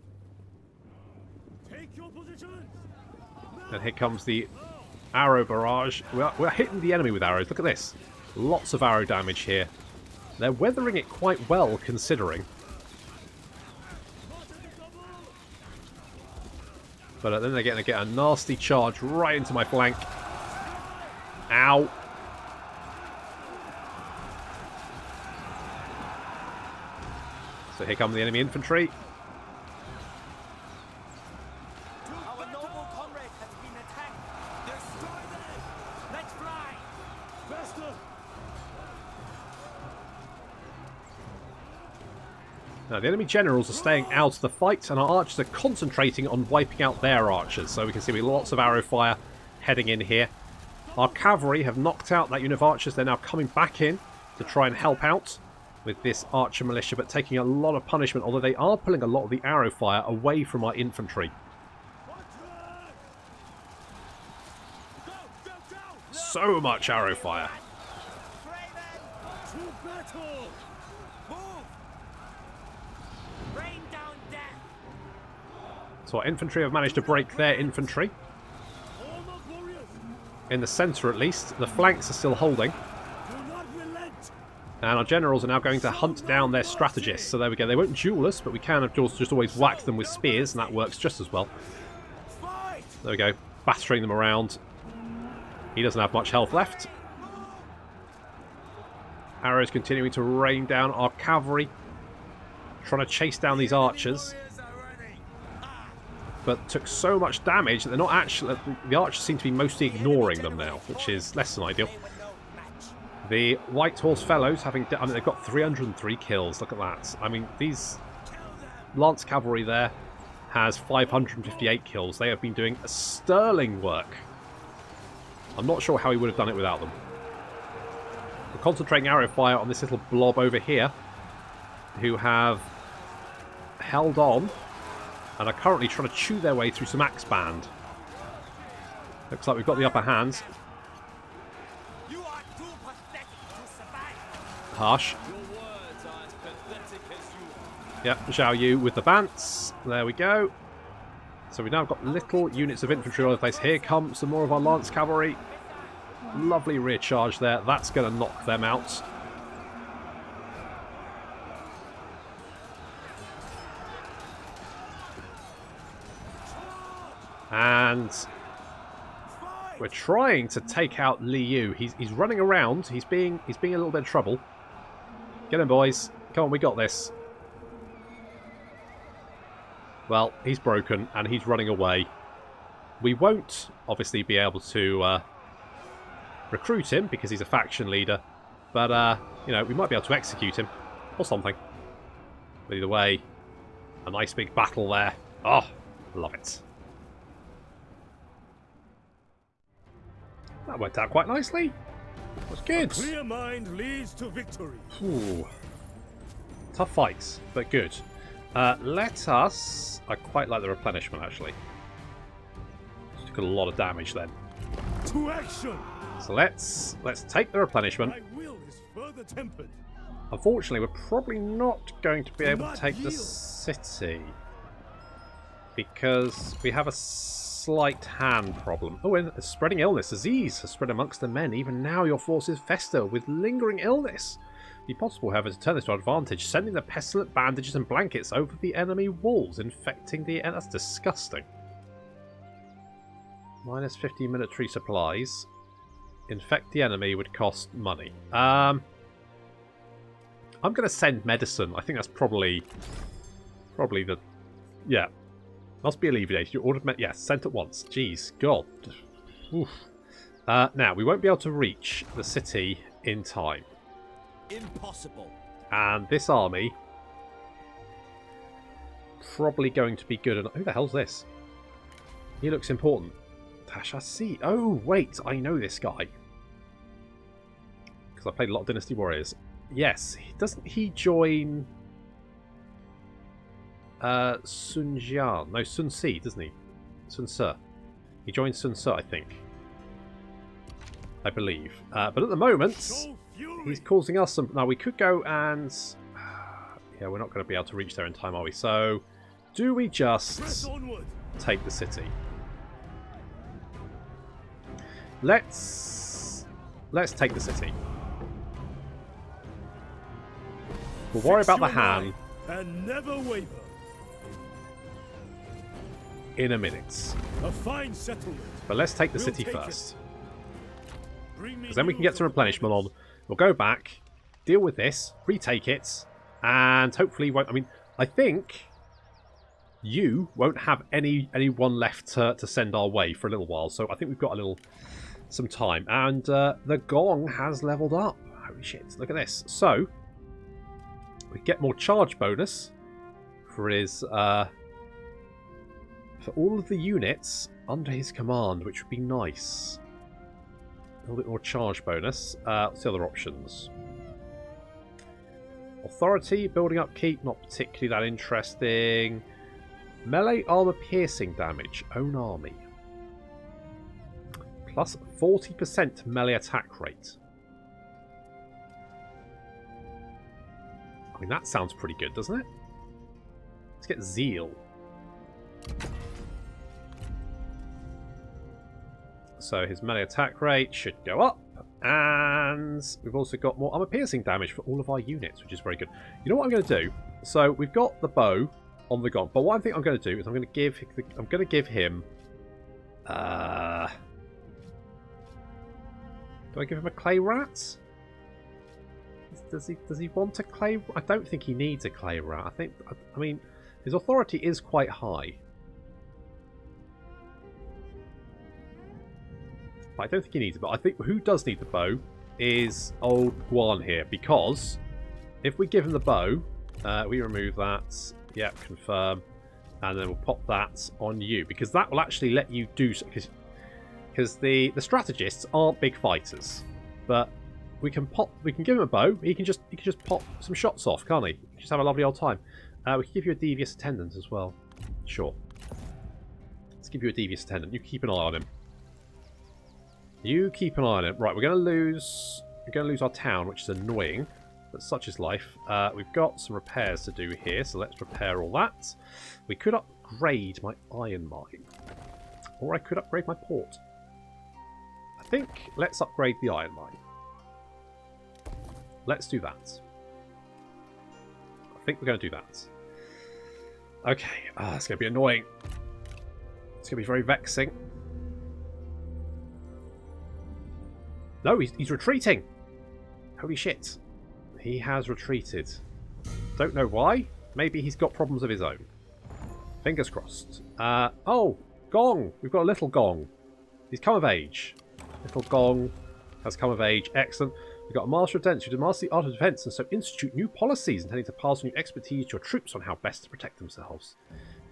And here comes the arrow barrage. We're hitting the enemy with arrows. Look at this. Lots of arrow damage here. They're weathering it quite well, considering. But then they're going to get a nasty charge right into my flank. Ow. So here come the enemy infantry. Our noble comrade has been attacked. Destroy them! Let's fly! Faster! Now, the enemy generals are staying out of the fight, and our archers are concentrating on wiping out their archers. So we can see we have lots of arrow fire heading in here. Our cavalry have knocked out that unit of archers. They're now coming back in to try and help out with this archer militia, but taking a lot of punishment, although they are pulling a lot of the arrow fire away from our infantry. So much arrow fire. To battle! Move! Rain down death! So our infantry have managed to break their infantry. All the warriors, In the centre, at least. The flanks are still holding. do not relent! And our generals are now going to hunt down their strategists. So there we go. They won't duel us, but we can, of course, just always whack them with spears, and that works just as well. Fight! There we go. Battering them around. He doesn't have much health left. Arrows continuing to rain down our cavalry. Trying to chase down these archers. But took so much damage that they're not actually... The archers seem to be mostly ignoring them now, which is less than ideal. The White Horse Fellows having... I mean, they've got 303 kills. Look at that. I mean, these... Lance Cavalry there has 558 kills. They have been doing sterling work. I'm not sure how he would have done it without them. We're concentrating arrow fire on this little blob over here, who have held on and are currently trying to chew their way through some axe band. Looks like we've got the upper hand. You are too pathetic to survive! Harsh. Your words are as pathetic as you are. Yep, Zhou Yu with the Bants. There we go. So we've now got little units of infantry all over the place. Here comes some more of our Lance Cavalry. Lovely rear charge there. That's going to knock them out. And we're trying to take out Liu Yu. He's running around. He's being a little bit of trouble. Get him, boys. Come on, we got this. Well, he's broken and he's running away. We won't obviously be able to recruit him because he's a faction leader. But, you know, we might be able to execute him or something. But either way, a nice big battle there. Oh, love it. That worked out quite nicely. That was good. Clear mind leads to victory. Ooh. Tough fights, but good. Let us... I quite like the replenishment, actually. Just got a lot of damage then. To action! So let's take the replenishment. My will is further tempered. Unfortunately, we're probably not going to be able to Not take the yield. city. Because we have a slight hand problem. Oh, and a spreading illness. Disease has spread amongst the men. Even now your forces fester with lingering illness. It'd be possible, however, to turn this to our advantage, sending the pestilent bandages and blankets over the enemy walls, infecting the... That's disgusting. Minus 50 military supplies. Infect the enemy would cost money. I'm going to send medicine. I think that's probably the... Yeah. Must be alleviated. You ordered... Yes, sent at once. Jeez. God. Oof. Now, we won't be able to reach the city in time. Impossible. And this army probably going to be good. Who the hell's this? He looks important. Tashasi. Oh, wait. I know this guy. Because I played a lot of Dynasty Warriors. Yes. Doesn't he join Sun Jian? No, Sun Si, doesn't he? Sun Ce. He joins Sun Ce, I think. I believe. But at the moment... Show fury! He's causing us some... Now, we could go and... Yeah, we're not going to be able to reach there in time, are we? So, do we Press just onward! take the city? Let's take the city. We'll worry about the Han and never waver. in a minute. A fine settlement. But let's take the We'll city take first. Bring me Because then we can news get some of the replenishment on. damage. We'll go back, deal with this, retake it, and hopefully won't... I mean, I think you won't have anyone left to send our way for a little while. So I think we've got some time. And the Gong has leveled up. Holy shit, look at this. So, we get more charge bonus for his... for all of the units under his command, which would be nice. A little bit more charge bonus. What's the other options? Authority, building upkeep, not particularly that interesting. Melee armor piercing damage, own army. Plus 40% melee attack rate. I mean, that sounds pretty good, doesn't it? Let's get Zeal. So his melee attack rate should go up. And we've also got more armor piercing damage for all of our units, which is very good. You know what I'm going to do? So we've got the bow on the Gong. But what I think I'm going to do is I'm going to give him... do I give him a clay rat? Does he want a clay? I don't think he needs a clay rat. I mean, his authority is quite high. I don't think he needs it, but I think who does need the bow is old Guan here, because if we give him the bow, we remove that. Yep, confirm, and then we'll pop that on you, because that will actually let you do so. Because the strategists aren't big fighters, but we can give him a bow. He can just pop some shots off, can't he? Just have a lovely old time. We can give you a devious attendant as well. Sure. Let's give you a devious attendant. You keep an eye on him. You keep an eye on him. Right, we're going to lose our town, which is annoying, but such is life. We've got some repairs to do here, so let's repair all that. We could upgrade my iron mine, or I could upgrade my port. I think let's upgrade the iron mine. Let's do that. I think we're going to do that. Okay, it's going to be annoying. It's going to be very vexing. No, he's retreating. Holy shit. He has retreated. Don't know why. Maybe he's got problems of his own. Fingers crossed. Oh, Gong. We've got a little Gong. He's come of age. Little Gong has come of age. Excellent. We've got a Master of Defense who demands the art of defense and so institute new policies intending to pass on new expertise to your troops on how best to protect themselves.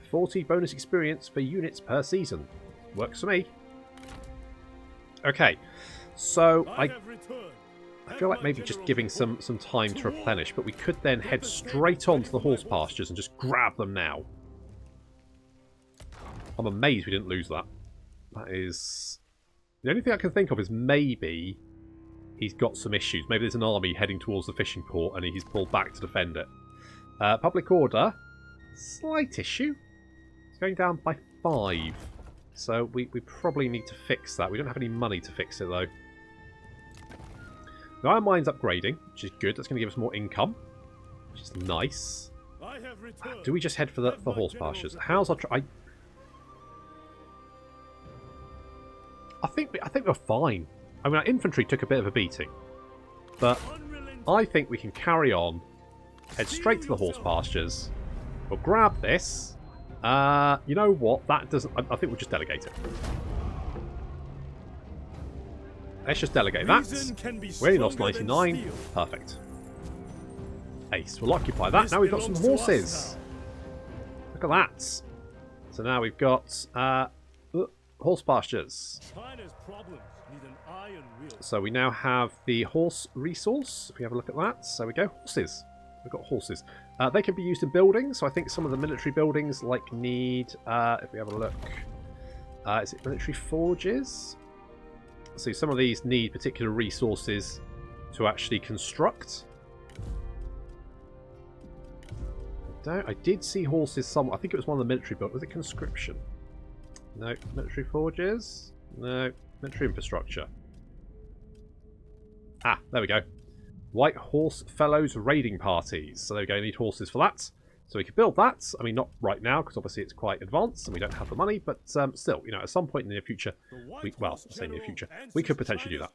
40 bonus experience for units per season. Works for me. Okay. So I feel like maybe just giving some time to replenish, but we could then head straight on to the horse pastures and just grab them now. I'm amazed we didn't lose that. That is... The only thing I can think of is maybe he's got some issues. Maybe there's an army heading towards the fishing port and he's pulled back to defend it. Public order. Slight issue. It's going down by 5. So we probably need to fix that. We don't have any money to fix it though. The iron mine's upgrading, which is good. That's going to give us more income, which is nice. Do we just head for the horse pastures? How's our... I think we're fine. I mean, our infantry took a bit of a beating, but I think we can carry on, head straight to the horse pastures. We'll grab this. You know what? That doesn't... I think we'll just delegate it. Let's just delegate that. We only lost 99. Perfect. Ace. We'll occupy that. Now we've got some horses. Look at that. So now we've got horse pastures. So we now have the horse resource. If we have a look at that. So we go. Horses. We've got horses. They can be used in buildings. So I think some of the military buildings need... if we have a look... is it military forges? So some of these need particular resources to actually construct. I did see horses somewhere. I think it was one of the military buildings. Was it conscription? No. Military forges? No. Military infrastructure. Ah, there we go. White Horse Fellows raiding parties. So there we go, you need horses for that. So we could build that. I mean, not right now, because obviously it's quite advanced and we don't have the money, but still, you know, at some point in the near future, well, I say near future, we could potentially do that.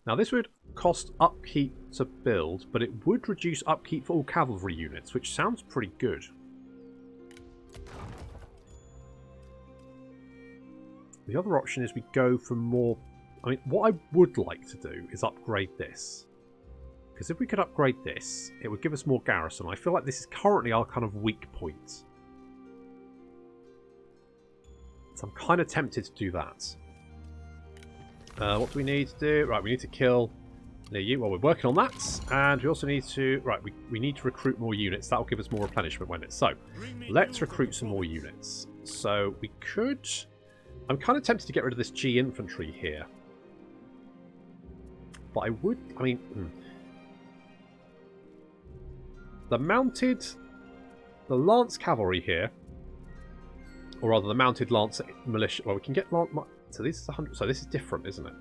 Now, this would cost upkeep to build, but it would reduce upkeep for all cavalry units, which sounds pretty good. The other option is we go for more... I mean, what I would like to do is upgrade this. Because if we could upgrade this, it would give us more garrison. I feel like this is currently our kind of weak point. So I'm kind of tempted to do that. What do we need to do? Right, we need to kill Liu Yu. Well, we're working on that. And we also need to... Right, we need to recruit more units. That will give us more replenishment when it's... So, let's recruit some more units. So, we could... I'm kind of tempted to get rid of this G infantry here. But I would... I mean... The mounted... The Lance Cavalry here... Or rather, the mounted Lance Militia... Well, we can get... So this is 100. So this is different, isn't it?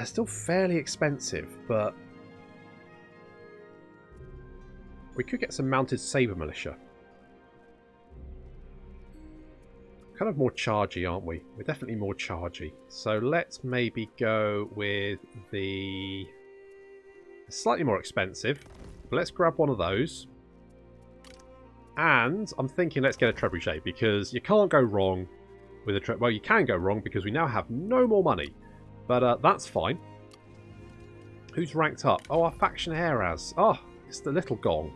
Still fairly expensive, but we could get some mounted saber militia. Kind of more chargy, aren't we? We're definitely more chargy. So let's maybe go with the slightly more expensive. But let's grab one of those. And I'm thinking let's get a trebuchet because you can't go wrong. Well, you can go wrong because we now have no more money. But that's fine. Who's ranked up? Oh, our faction heir has. Oh, it's the little Gong.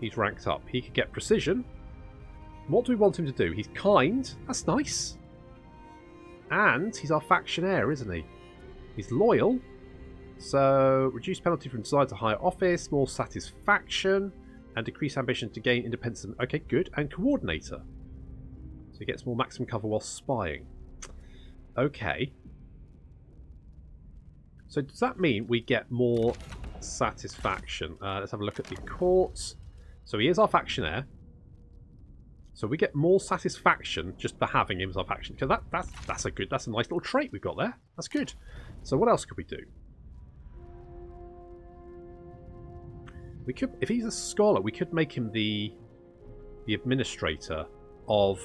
He's ranked up. He could get precision. What do we want him to do? He's kind. That's nice. And he's our faction heir, isn't he? He's loyal. So, reduce penalty from desire to higher office, more satisfaction, and decrease ambition to gain independence. Okay, good. And coordinator. He gets more maximum cover while spying. Okay. So does that mean we get more satisfaction? Let's have a look at the courts. So he is our faction heir. So we get more satisfaction just for having him as our faction. Because that's a nice little trait we've got there. That's good. So what else could we do? We could, if he's a scholar, we could make him the administrator of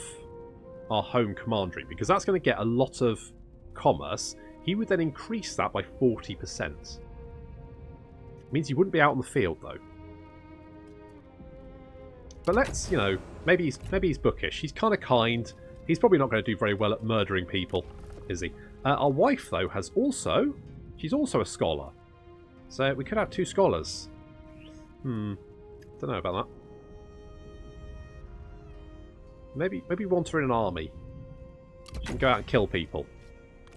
our home commandery, because that's going to get a lot of commerce. He would then increase that by 40%. It means he wouldn't be out on the field though. But let's, you know, maybe he's bookish. He's kind of kind. He's probably not going to do very well at murdering people, is he? Our wife though she's also a scholar. So we could have 2 scholars. Don't know about that. Maybe we want her in an army. She can go out and kill people.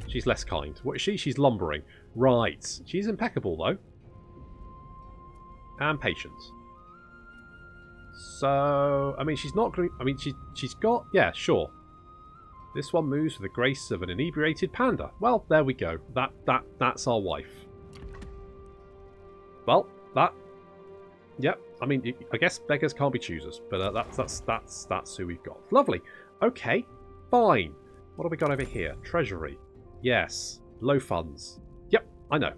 She's less kind. What is she? She's lumbering. Right. She's impeccable, though. And patient. So, I mean, she's not going to... I mean, she's got... Yeah, sure. This one moves with the grace of an inebriated panda. Well, there we go. That's our wife. Well, that... Yep. I mean, I guess beggars can't be choosers, but that's who we've got. Lovely. Okay, fine. What have we got over here? Treasury. Yes. Low funds. Yep, I know.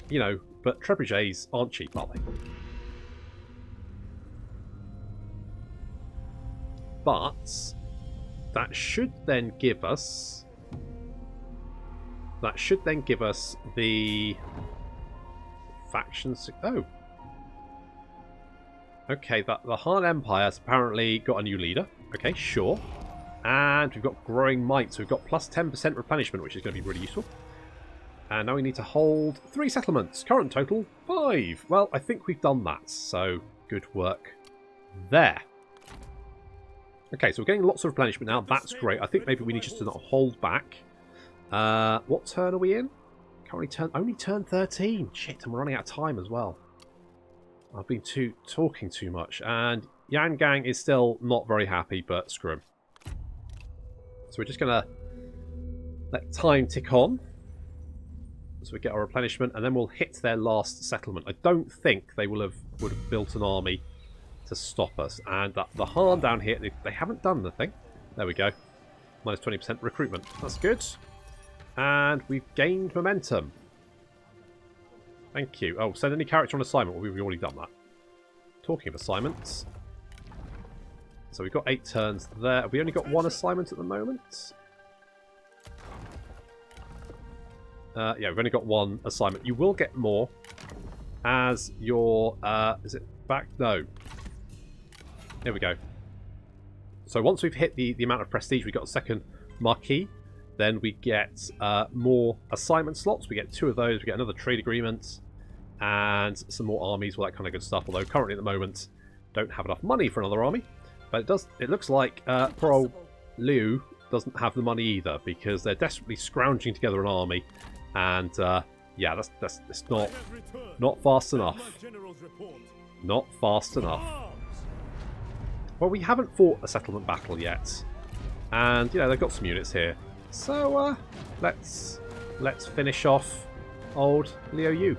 You know, but trebuchets aren't cheap, are they? But that should then give us... the factions... Oh. Okay, the Han Empire has apparently got a new leader. Okay, sure. And we've got growing might, so we've got plus 10% replenishment, which is going to be really useful. And now we need to hold 3 settlements. Current total, 5. Well, I think we've done that, so good work there. Okay, so we're getting lots of replenishment now. That's great. I think maybe we need just to not hold back. What turn are we in? Only turn 13. Shit, and we're running out of time as well. I've been talking too much, and Yan Gang is still not very happy, but screw him. So we're just going to let time tick on. So we get our replenishment, and then we'll hit their last settlement. I don't think they would have built an army to stop us. And the Han down here, they haven't done the thing. There we go. Minus 20% recruitment. That's good. And we've gained momentum. Thank you. Oh, send any character on assignment. Well, we've already done that. Talking of assignments. So we've got 8 turns there. Have we only got 1 assignment at the moment? Yeah, we've only got 1 assignment. You will get more as your... is it back? No. Here we go. So once we've hit the amount of prestige, we got a second marquee. Then we get more assignment slots. We get 2 of those. We get another trade agreement and some more armies, all that kind of good stuff. Although currently at the moment, don't have enough money for another army. But it looks like poor old Liu doesn't have the money either, because they're desperately scrounging together an army. And yeah, that's not fast enough. Not fast enough. Well, we haven't fought a settlement battle yet. And, you know, they've got some units here. So, let's finish off old Liu Yu.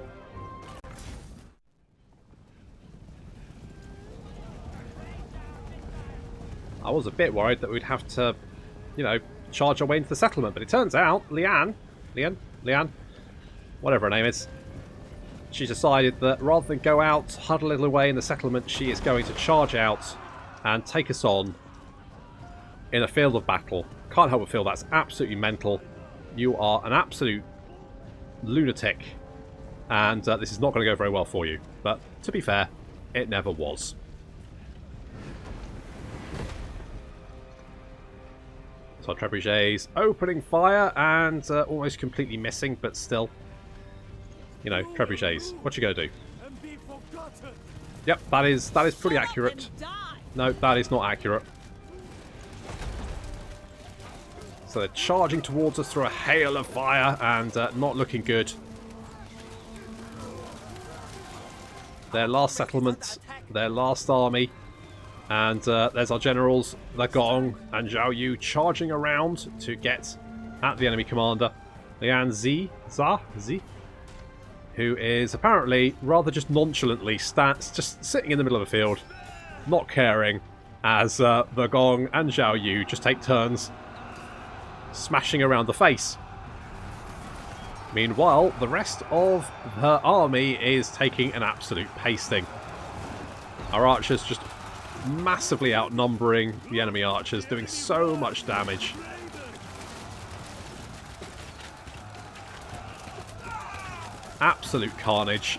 I was a bit worried that we'd have to, you know, charge our way into the settlement, but it turns out Lian, whatever her name is, she's decided that rather than go out, huddle a little away in the settlement, she is going to charge out and take us on in a field of battle. Can't help but feel that's absolutely mental. You are an absolute lunatic, and this is not going to go very well for you. But to be fair, it never was. So our trebuchets opening fire and almost completely missing, but still, you know, trebuchets. What you gonna do? Yep, that is pretty accurate. No, that is not accurate. So they're charging towards us through a hail of fire and not looking good. Their last settlement, their last army. And there's our generals, the Gong and Zhou Yu, charging around to get at the enemy commander, Lian Zi, who is apparently rather just nonchalantly just sitting in the middle of a field, not caring, as the Gong and Zhou Yu just take turns smashing around the face. Meanwhile, the rest of her army is taking an absolute pasting. Our archers just massively outnumbering the enemy archers, doing so much damage. Absolute carnage.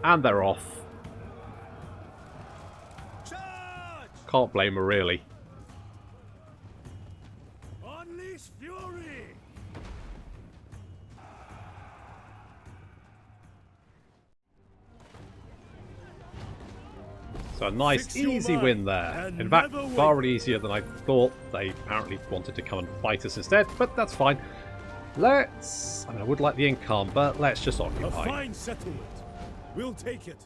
And they're off. Can't blame her, really. Unleash fury! So a nice, easy win there. In fact, far easier than I thought. They apparently wanted to come and fight us instead, but that's fine. Let's... I mean, I would like the income, but let's just occupy. A fine settlement. We'll take it.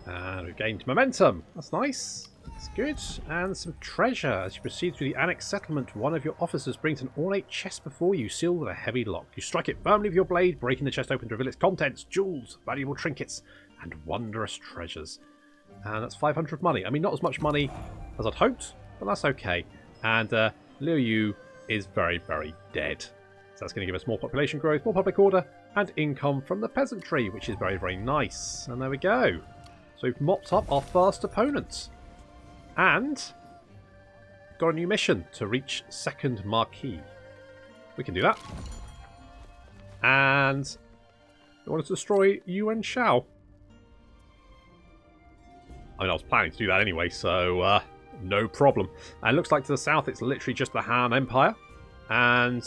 And we've gained momentum. That's nice. That's good. And some treasure. As you proceed through the annexed settlement, one of your officers brings an ornate chest before you, sealed with a heavy lock. You strike it firmly with your blade, breaking the chest open to reveal its contents, jewels, valuable trinkets, and wondrous treasures. And that's 500 money. I mean, not as much money as I'd hoped, but that's okay. And Liu Yu is very, very dead. So that's going to give us more population growth, more public order, and income from the peasantry, which is very, very nice. And there we go. So we've mopped up our first opponent. And got a new mission to reach second marquee. We can do that. And we want to destroy Yuan Shao. I mean, I was planning to do that anyway, so no problem. And it looks like to the south, it's literally just the Han Empire. And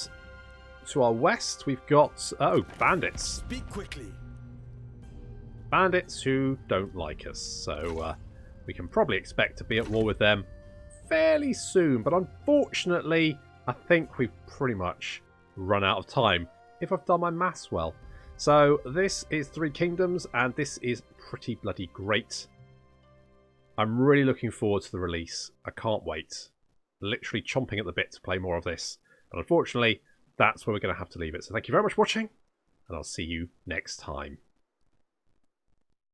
to our west, we've got, oh, bandits. Speak quickly. Bandits who don't like us. So we can probably expect to be at war with them fairly soon. But unfortunately, I think we've pretty much run out of time, if I've done my maths well. So this is 3 Kingdoms, and this is pretty bloody great. I'm really looking forward to the release. I can't wait. Literally chomping at the bit to play more of this. But unfortunately, that's where we're going to have to leave it. So thank you very much for watching, and I'll see you next time.